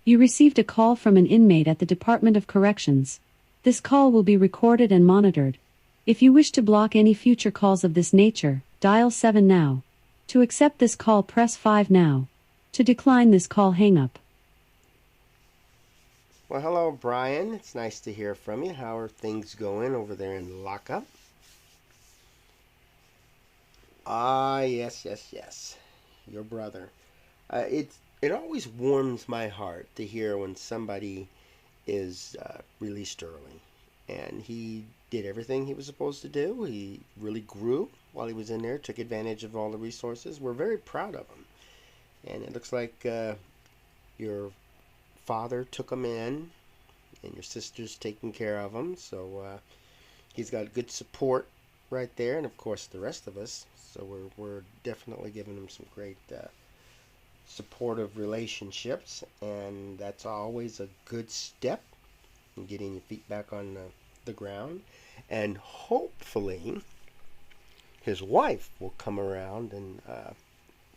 You received a call from an inmate at the Department of Corrections. This call will be recorded and monitored. If you wish to block any future calls of this nature, dial 7 now. To accept this call, press 5 now. To decline this call, hang up. Well, hello, Brian. It's nice to hear from you. How are things going over there in lockup? Ah, yes. Your brother. It always warms my heart to hear when somebody is released early. And he did everything he was supposed to do. He really grew while he was in there, took advantage of all the resources. We're very proud of him. And it looks like your father took him in, and your sister's taking care of him. So he's got good support right there, and of course the rest of us. So we're definitely giving him some great supportive relationships, and that's always a good step in getting your feet back on the ground. And hopefully his wife will come around and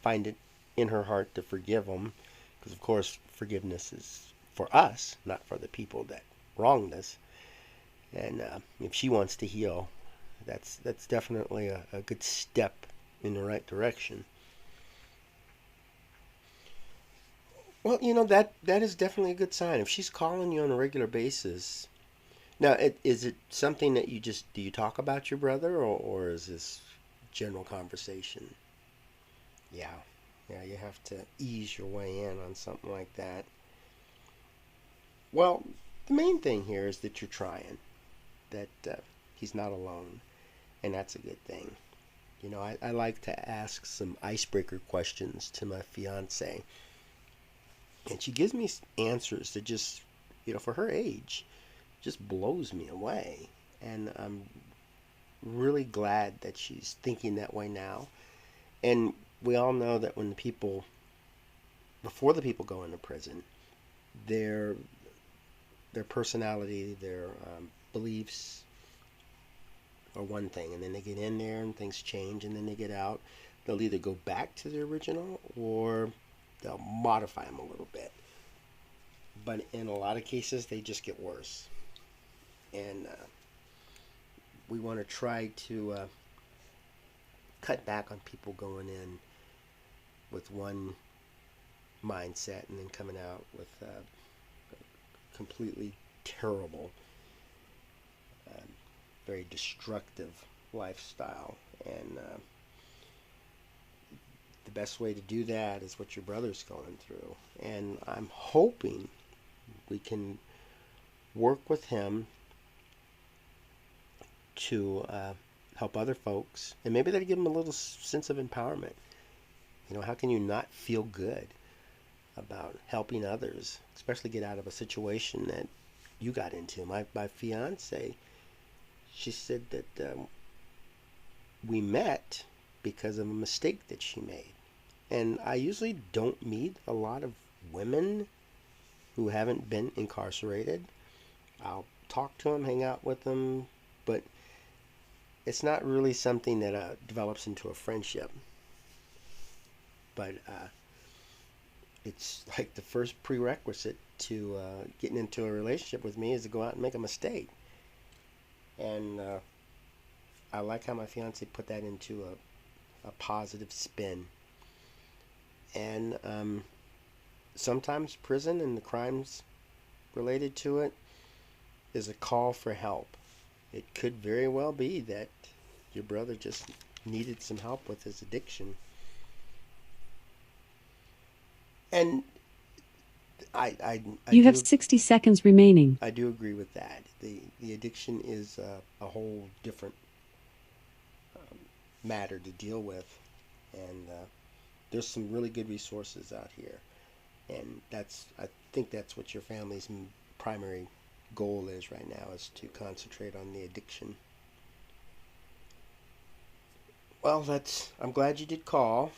find it in her heart to forgive him, because of course forgiveness is for us, not for the people that wronged us. And if she wants to heal, that's definitely a good step in the right direction. Well, that is definitely a good sign. If she's calling you on a regular basis. Now, is it something that do you talk about your brother, or is this general conversation? Yeah, you have to ease your way in on something like that. Well, the main thing here is that you're trying, that he's not alone, and that's a good thing. I like to ask some icebreaker questions to my fiance, and she gives me answers that just, for her age, just blows me away. And I'm really glad that she's thinking that way now. And we all know that before the people go into prison, their personality, their beliefs are one thing, and then they get in there and things change, and then they get out. They'll either go back to the original or they'll modify them a little bit. But in a lot of cases, they just get worse. And we want to try to cut back on people going in with one mindset and then coming out with a completely terrible, very destructive lifestyle. And the best way to do that is what your brother's going through. And I'm hoping we can work with him to help other folks, and maybe that'll give them a little sense of empowerment. How can you not feel good about helping others, especially get out of a situation that you got into? My fiance, she said that we met because of a mistake that she made. And I usually don't meet a lot of women who haven't been incarcerated. I'll talk to them, hang out with them, but it's not really something that develops into a friendship. But it's like the first prerequisite to getting into a relationship with me is to go out and make a mistake. And I like how my fiance put that into a positive spin. And sometimes prison and the crimes related to it is a call for help. It could very well be that your brother just needed some help with his addiction. And you have 60 seconds remaining. I do agree with that. The addiction is a whole different matter to deal with. And there's some really good resources out here. And I think that's what your family's primary goal is right now, is to concentrate on the addiction. Well, I'm glad you did call,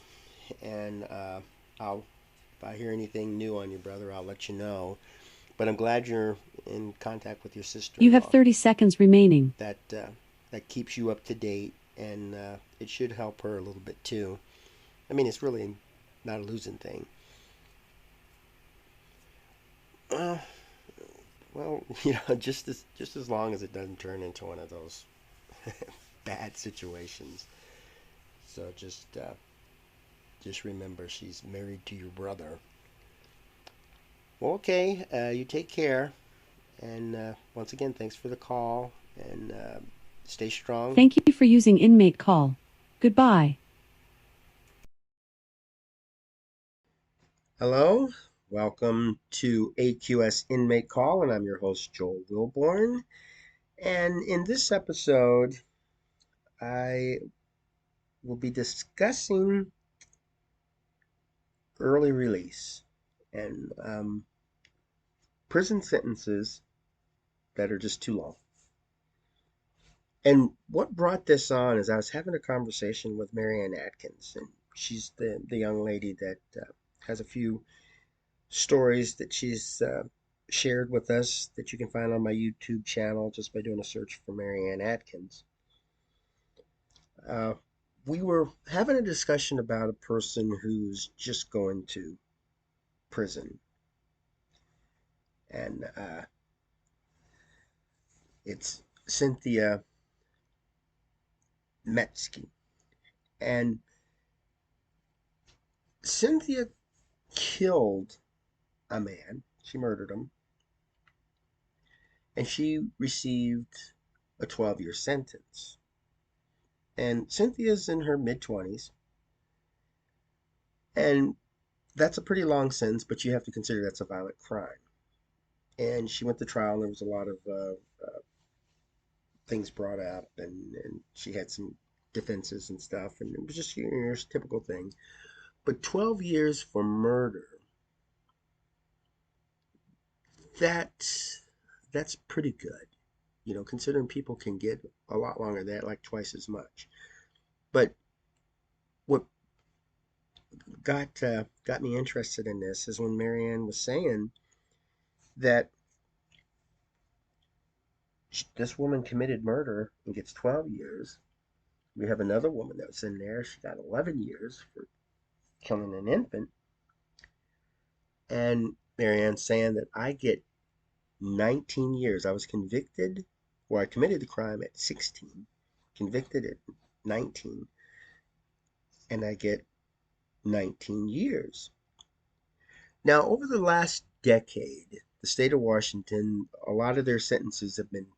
and if I hear anything new on your brother, I'll let you know. But I'm glad you're in contact with your sister. You have 30 seconds remaining. That keeps you up to date, and it should help her a little bit too. I mean, it's really not a losing thing. Uh, well, just as long as it doesn't turn into one of those bad situations. So just remember she's married to your brother. Well, okay. You take care, and once again, thanks for the call, and stay strong. Thank you for using Inmate Call. Goodbye. Hello, welcome to AQS Inmate Call, and I'm your host Joel Wilborn. And in this episode, I will be discussing early release and prison sentences that are just too long. And what brought this on is I was having a conversation with Marianne Atkins, and she's the young lady that has a few stories that she's shared with us that you can find on my YouTube channel just by doing a search for Marianne Atkins. Uh, we were having a discussion about a person who's just going to prison, and it's Cynthia Metsker. And Cynthia killed a man, she murdered him, and she received a 12-year sentence. And Cynthia's in her mid 20s, and that's a pretty long sentence, but you have to consider that's a violent crime. And she went to trial, and there was a lot of things brought up, and she had some defenses and stuff, and it was just your typical thing. But 12 years for murder, that that's pretty good, considering people can get a lot longer than that, like twice as much. But what got me interested in this is when Marianne was saying that this woman committed murder and gets 12 years. We have another woman that was in there. She got 11 years for killing an infant. And Marianne's saying that I get 19 years. I was convicted, or I committed the crime at 16, convicted at 19, and I get 19 years. Now, over the last decade, the state of Washington, a lot of their sentences have been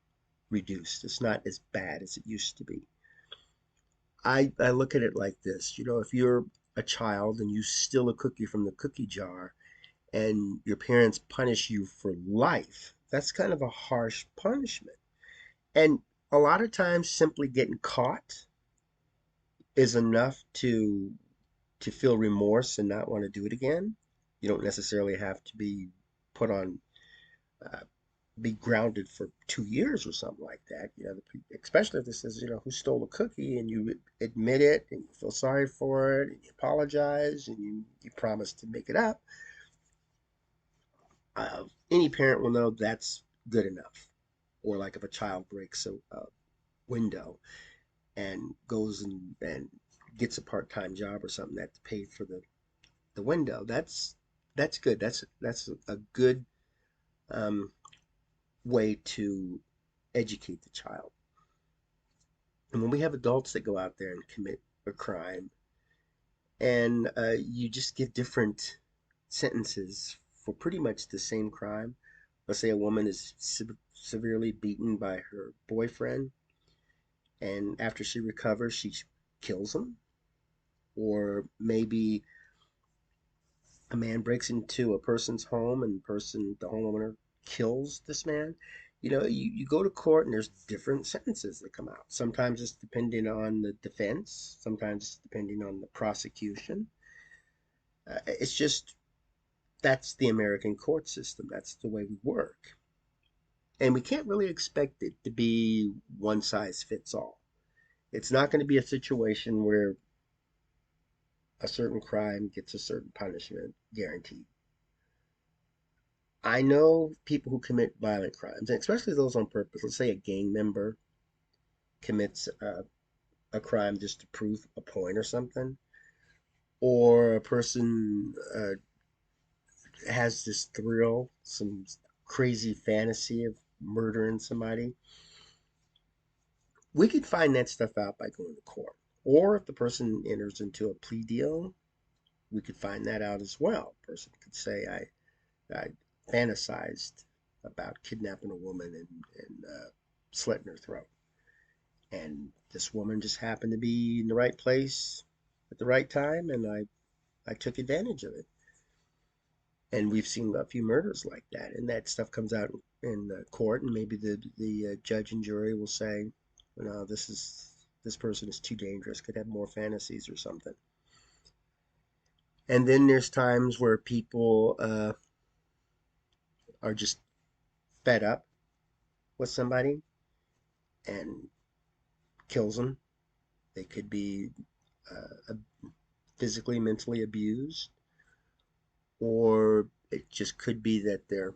reduced. It's not as bad as it used to be. I look at it like this, if you're a child and you steal a cookie from the cookie jar and your parents punish you for life, that's kind of a harsh punishment. And a lot of times simply getting caught is enough to feel remorse and not want to do it again. You don't necessarily have to put on uh, be grounded for 2 years or something like that. Especially if this is, who stole a cookie and you admit it and you feel sorry for it and you apologize and you promise to make it up. Any parent will know that's good enough. Or like if a child breaks a window and goes and gets a part-time job or something that's paid for the window, that's good. That's a good um, way to educate the child. And when we have adults that go out there and commit a crime, and you just give different sentences for pretty much the same crime. Let's say a woman is severely beaten by her boyfriend, and after she recovers, she kills him. Or maybe a man breaks into a person's home and the homeowner kills this man. You go to court and there's different sentences that come out. Sometimes it's depending on the defense, sometimes it's depending on the prosecution. It's just that's the American court system. That's the way we work. And we can't really expect it to be one size fits all. It's not going to be a situation where a certain crime gets a certain punishment guaranteed. I know people who commit violent crimes, and especially those on purpose. Let's say a gang member commits a crime just to prove a point or something, or a person has this thrill, some crazy fantasy of murdering somebody. We could find that stuff out by going to court. Or if the person enters into a plea deal, we could find that out as well. A person could say, I fantasized about kidnapping a woman and slitting her throat. And this woman just happened to be in the right place at the right time, and I took advantage of it. And we've seen a few murders like that, and that stuff comes out in court, and maybe the judge and jury will say, "No, this person is too dangerous. Could have more fantasies or something." And then there's times where people are just fed up with somebody and kills them. They could be physically, mentally abused, or it just could be that they're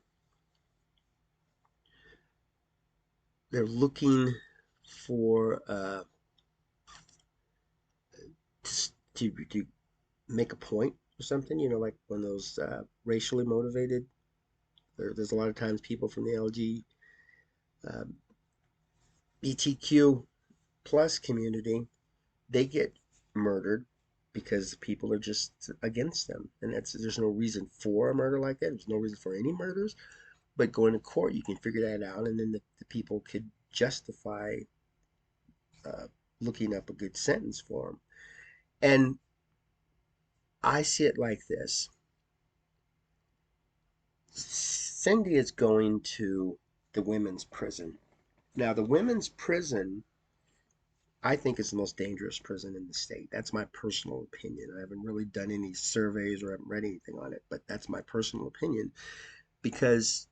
looking for to make a point or something. You know, like when those racially motivated. There's a lot of times people from the LGBTQ plus community, they get murdered because people are just against them, and there's no reason for a murder like that. There's no reason for any murders, but going to court, you can figure that out, and then the people could justify uh, looking up a good sentence for them. And I see it like this: Cindy is going to the women's prison. Now, the women's prison, I think, is the most dangerous prison in the state. That's my personal opinion. I haven't really done any surveys or haven't read anything on it, but that's my personal opinion because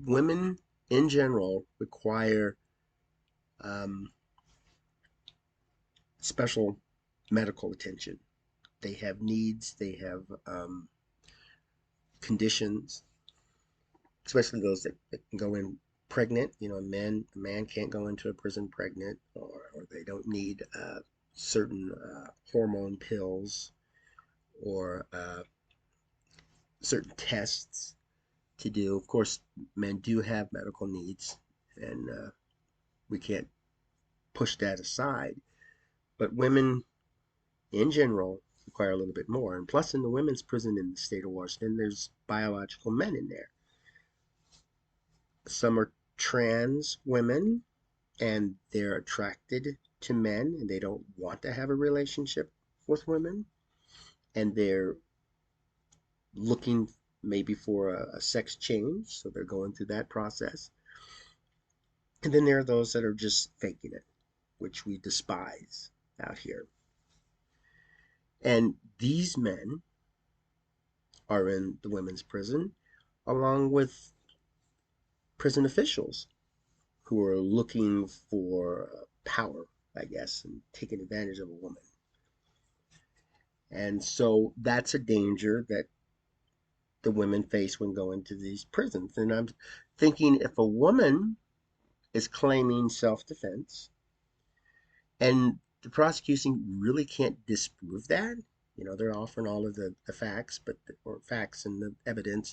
women in general require um, special medical attention. They have needs, they have conditions, especially those that can go in pregnant. You know, a man can't go into a prison pregnant, or they don't need certain hormone pills or certain tests to do. Of course, men do have medical needs, and we can't push that aside. But women in general require a little bit more. And plus, in the women's prison in the state of Washington, there's biological men in there. Some are trans women and they're attracted to men and they don't want to have a relationship with women. And they're looking maybe for a sex change. So they're going through that process. And then there are those that are just faking it, which we despise out here. And these men are in the women's prison along with prison officials who are looking for power, I guess, and taking advantage of a woman. And so that's a danger that the women face when going to these prisons. And I'm thinking if a woman is claiming self defense and the prosecution really can't disprove that, you know, they're offering all of the facts, or facts and the evidence,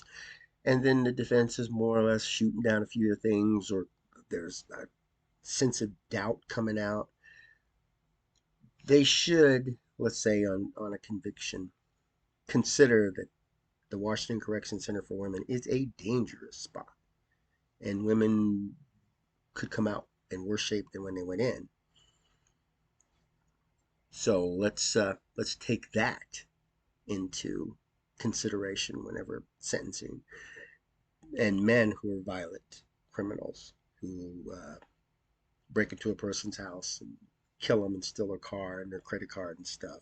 and then the defense is more or less shooting down a few things, or there's a sense of doubt coming out. They should, let's say, on a conviction, consider that the Washington Correction Center for Women is a dangerous spot, and women could come out in worse shape than when they went in. So let's take that into consideration whenever sentencing. And men who are violent criminals who break into a person's house and kill them and steal their car and their credit card and stuff.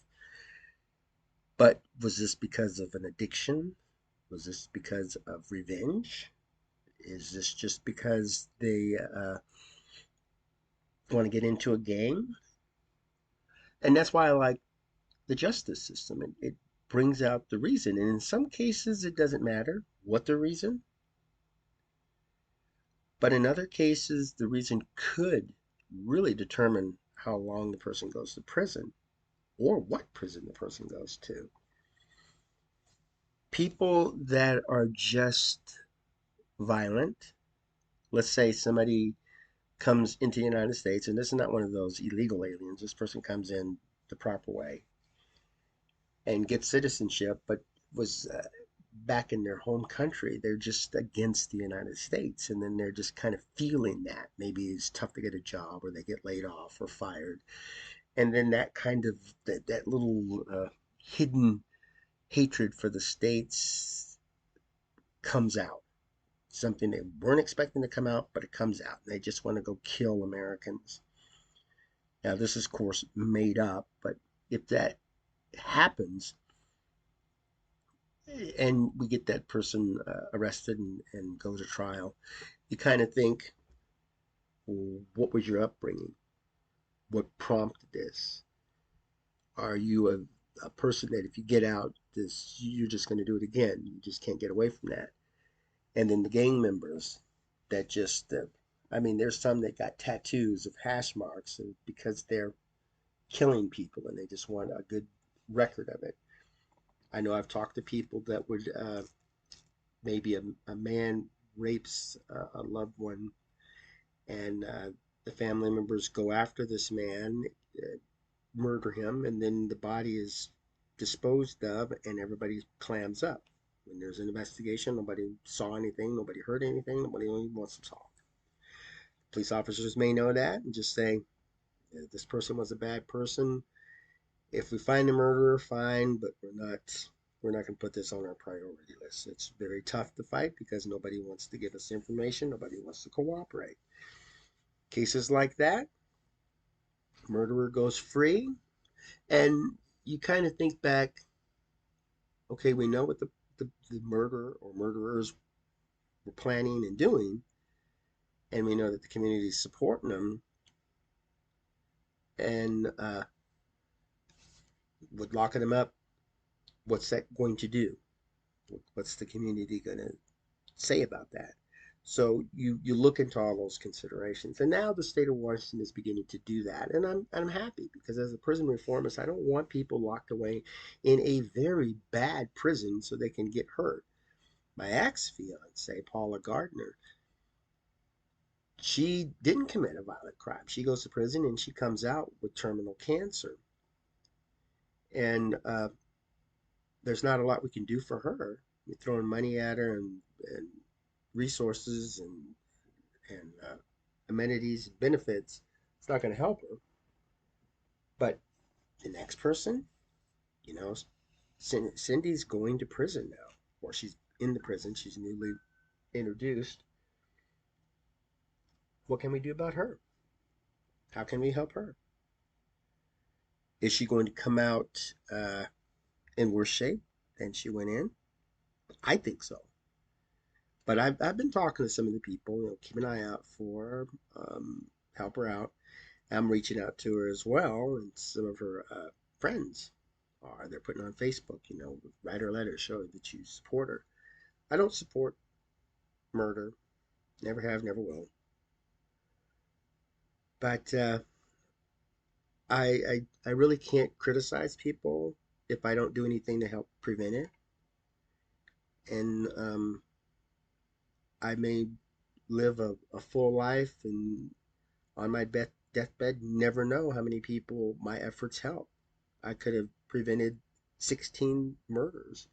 But was this because of an addiction? Was this because of revenge? Is this just because they want to get into a gang? And that's why I like the justice system. It brings out the reason. And in some cases, it doesn't matter what the reason. But in other cases, the reason could really determine how long the person goes to prison or what prison the person goes to. People that are just violent, let's say somebody comes into the United States, and this is not one of those illegal aliens. This person comes in the proper way and gets citizenship, but was back in their home country. They're just against the United States, and then they're just kind of feeling that. Maybe it's tough to get a job, or they get laid off or fired, and then that kind of that little hidden hatred for the states comes out. Something they weren't expecting to come out, but it comes out. And they just want to go kill Americans. Now, this is, of course, made up, but if that happens and we get that person arrested and go to trial, you kind of think, well, what was your upbringing? What prompted this? Are you a person that if you get out, you're just going to do it again? You just can't get away from that. And then the gang members that just, I mean, there's some that got tattoos of hash marks because they're killing people and they just want a good record of it. I know I've talked to people that would maybe a man rapes a loved one, and the family members go after this man, murder him, and then the body is disposed of, and everybody clams up. When there's an investigation, nobody saw anything, nobody heard anything, nobody even wants to talk. Police officers may know that and just say, this person was a bad person. If we find a murderer, fine, but we're not going to put this on our priority list. It's very tough to fight because nobody wants to give us information. Nobody wants to cooperate. Cases like that, murderer goes free, and you kind of think back, okay, we know what the murderer or murderers were planning and doing, and we know that the community is supporting them, and with locking them up, what's that going to do? What's the community going to say about that? So you look into all those considerations, and now the state of Washington is beginning to do that, and I'm happy because as a prison reformist, I don't want people locked away in a very bad prison so they can get hurt. My ex fiance Paula Gardner, she didn't commit a violent crime. She goes to prison and she comes out with terminal cancer, and there's not a lot we can do for her. You're throwing money at her and resources and amenities and benefits. It's not going to help her. But the next person, you know, Cindy's going to prison now, or she's in the prison. She's newly introduced. What can we do about her? How can we help her? Is she going to come out in worse shape than she went in? I think so. But I've been talking to some of the people, keep an eye out for her, help her out. I'm reaching out to her as well, and some of her friends are. They're putting on Facebook, write her a letter, show her that you support her. I don't support murder, never have, never will. But I really can't criticize people if I don't do anything to help prevent it. And I may live a full life and on my deathbed never know how many people my efforts help. I could have prevented 16 murders,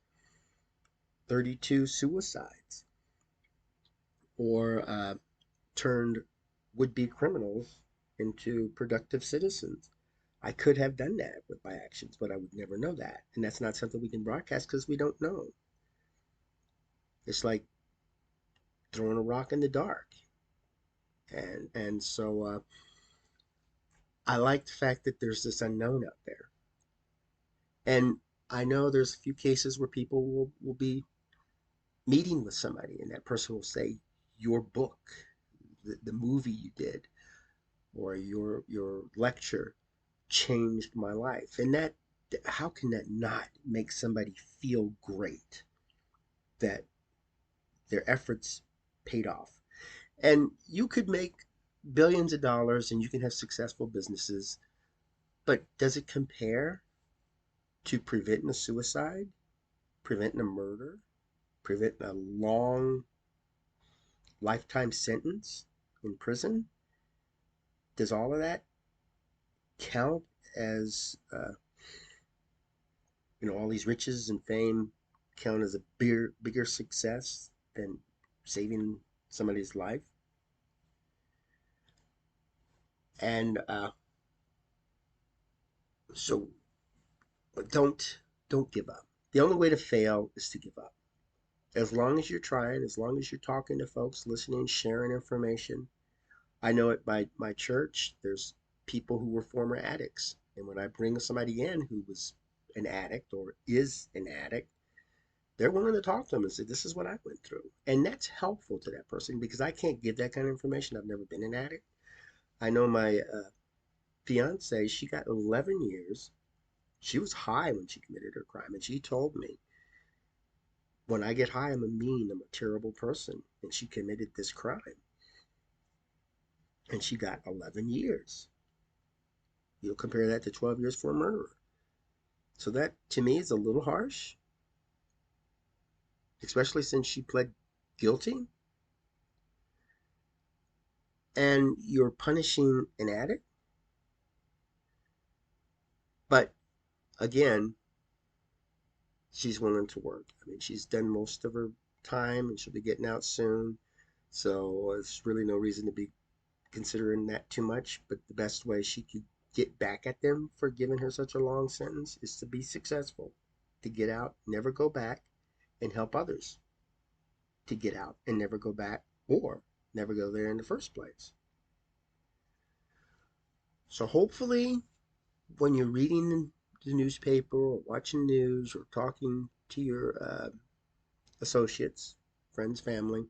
32 suicides, or turned would-be criminals into productive citizens. I could have done that with my actions, but I would never know that. And that's not something we can broadcast because we don't know. It's like throwing a rock in the dark. And so I like the fact that there's this unknown out there. And I know there's a few cases where people will be meeting with somebody and that person will say, your book, the movie you did, or your lecture changed my life. And that, how can that not make somebody feel great that their efforts paid off? And you could make billions of dollars and you can have successful businesses, but does it compare to preventing a suicide? preventing a murder, preventing a long lifetime sentence in prison? Does all of that count as, all these riches and fame count as a bigger success than saving somebody's life? And so don't don't give up. The only way to fail is to give up. As long as you're trying, as long as you're talking to folks, listening, sharing information. I know at my church, there's people who were former addicts. And when I bring somebody in who was an addict or is an addict, they're willing to talk to them and say, this is what I went through. And that's helpful to that person because I can't give that kind of information. I've never been an addict. I know my fiance, she got 11 years. She was high when she committed her crime. And she told me, when I get high, I'm I'm a terrible person. And she committed this crime. And she got 11 years. You'll compare that to 12 years for a murderer. So that, to me, is a little harsh, especially since she pled guilty. And you're punishing an addict. But again, she's willing to work. I mean, she's done most of her time and she'll be getting out soon. So there's really no reason to be considering that too much. But the best way she could get back at them for giving her such a long sentence is to be successful, to get out, never go back, and help others to get out and never go back or never go there in the first place. So hopefully, when you're reading the newspaper or watching news or talking to your associates, friends, family,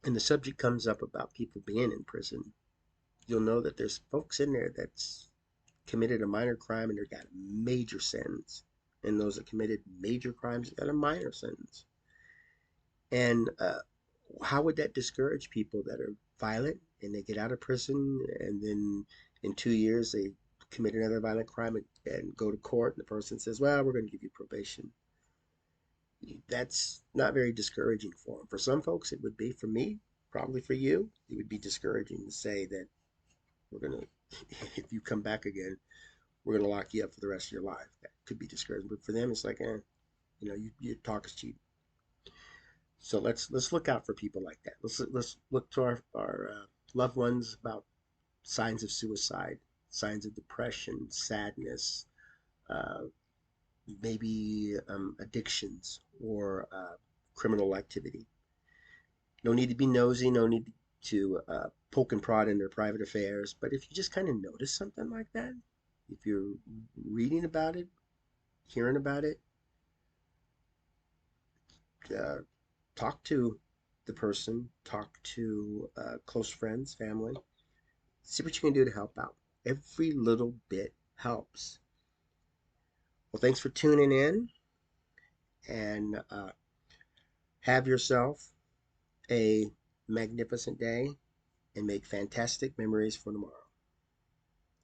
and the subject comes up about people being in prison, you'll know that there's folks in there that's committed a minor crime and they got a major sentence. And those that committed major crimes got a minor sentence. And how would that discourage people that are violent and they get out of prison and then in 2 years they commit another violent crime and go to court and the person says, well, we're going to give you probation? That's not very discouraging for them. For some folks, it would be. For me, probably for you, it would be discouraging to say that we're going to, if you come back again, we're going to lock you up for the rest of your life. That could be discouraging. But for them, it's like, your talk is cheap. So let's look out for people like that. Let's look to our loved ones about signs of suicide, signs of depression, sadness, uh, maybe addictions or criminal activity. No need to be nosy, no need to poke and prod in their private affairs. But if you just kind of notice something like that, if you're reading about it, hearing about it, uh, talk to the person, talk to close friends, family, see what you can do to help out. Every little bit helps. Well, thanks for tuning in and have yourself a magnificent day and make fantastic memories for tomorrow.